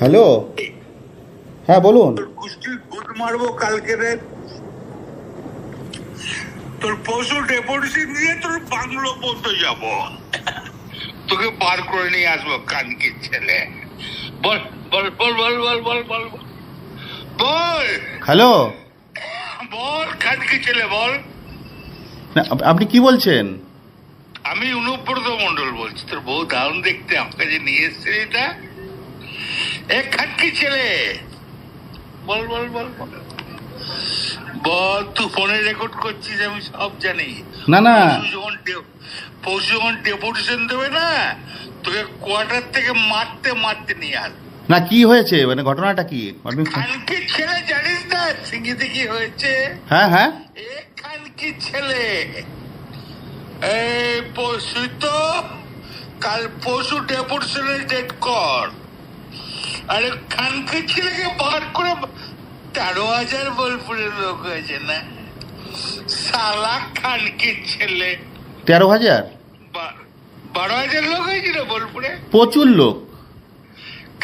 Hello, হ্যাঁ বলুন। তোর কুষ্টির গুদ মারবো কালকে রে। তোর পশু ডেপুটেশন দিয়ে তোর বাংলো পর্যন্ত যাব, তোকে বার করে নিয়ে আসবো কানকির ছেলে। বল বল বল বল বল বল বল বল হ্যালো, বল কানকির ছেলে বল। না আপনি কি বলছেন? আমি অনুব্রত মন্ডল বলছি, তোর বউ দারুণ দেখতে, আমাকে যে নিয়ে এসছে এটা। এক খানকি ছেলে, বল বল বল বল বল। তুই ফোনে রেকর্ড করছিস, আমি সব জানি। না না, পরশু যখন ডেপুটেশন দেবে না, তোকে কোয়ার্টার থেকে মারতে মারতে নিয়ে আস। না কি হয়েছে, মানে ঘটনাটা কি? আপনি খানকি ছেলে জানিস না সিঙ্গিতে কি হয়েছে? হ্যাঁ হ্যাঁ, এ খানকি ছেলে, এই পরশু তো, কাল পরশু ডেপুটেশনের ডেট কর। আরে খানকি ছেলেকে বার করে 13,000 বোলপুরের লোক হয়েছে না, সালা খানকির ছেলে। 13,000? 12,000 লোক হয়েছিল বোলপুরে, প্রচুর লোক।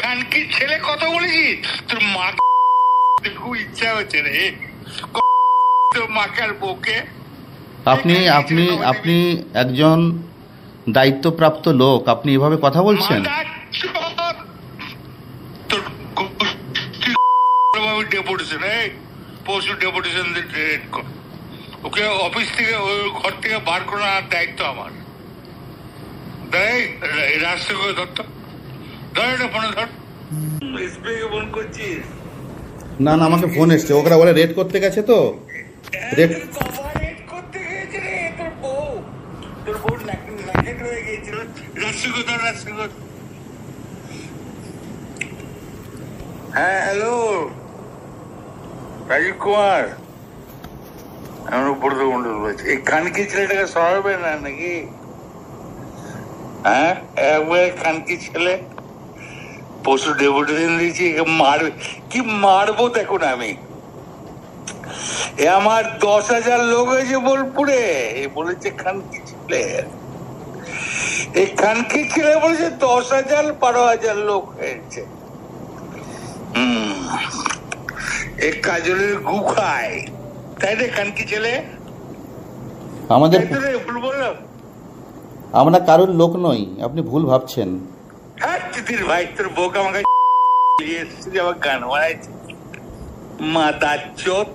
খানকির ছেলে কথা বলেছিস? তোর মা খুব ইচ্ছা হচ্ছে রে, তোর মাকে আর বউকে। আপনি আপনি আপনি একজন দায়িত্বপ্রাপ্ত লোক, আপনি এভাবে কথা বলছেন? তোর ডেপুটেশন, পরশু ডেপুটেশন ডেট কর। ওকে অফিস থেকে, ওই ঘর থেকে বার করার দায়িত্ব আমার। রাস্তা করে ধরতো, ধর এটা ফোনে ধর। ফোন করছিস? না না, আমাকে ফোন এসছে, ওরা বলে রেড করতে গেছে তো। রেড করতে গেছে রে তোর বউ, তোর বউ নাকেট হয়ে গিয়েছিল। রাস্তা করে ধর, রাস্তা কর। হ্যাঁ হ্যালো, রাজীব কুমার, আমি অনুব্রত মন্ডল বলছি। এই খানকি ছেলেটাকে সরাবে না নাকি? হ্যাঁ, একবারে খানকি ছেলে, পশু ডেপুটেশন দিয়েছি, মারবে কি মারবো দেখুন আমি। এ আমার 10,000 লোক হয়েছে বোলপুরে, এ বলেছে খানকি ছেলে। এই খানকি ছেলে বলেছে 10,000 12,000 লোক হয়েছে। এই কাজলের গু খায়, তাই রে খানকি ছেলে? আমাদের, ভুল বললাম? আমরা কারোর লোক নই, আপনি ভুল ভাবছেন। হ্যাঁ তিতির ভাই, তোর বউকে আমাকে এসেছে, আমার গান বানাইছে মাদা চোত।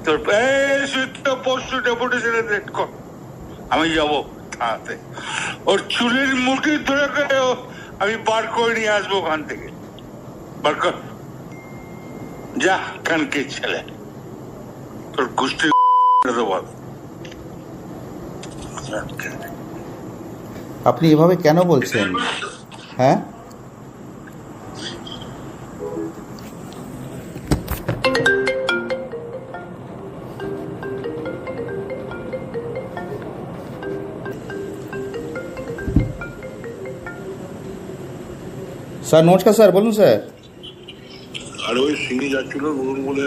তোর পরশু ডেপুটেশনে রেট কর, আমি যাবো থানাতে। ওর চুলের মুঠি ধরে আমি বার করে নিয়ে আসবো ওখান থেকে। বার কর, যা খানকে ছেলে, তোর গোষ্ঠী বল। আপনি এভাবে কেন বলছেন? হ্যাঁ, স্যার নমস্কার। স্যার বলুন স্যার। আর ওই সিঙ্গি যাচ্ছিল বলে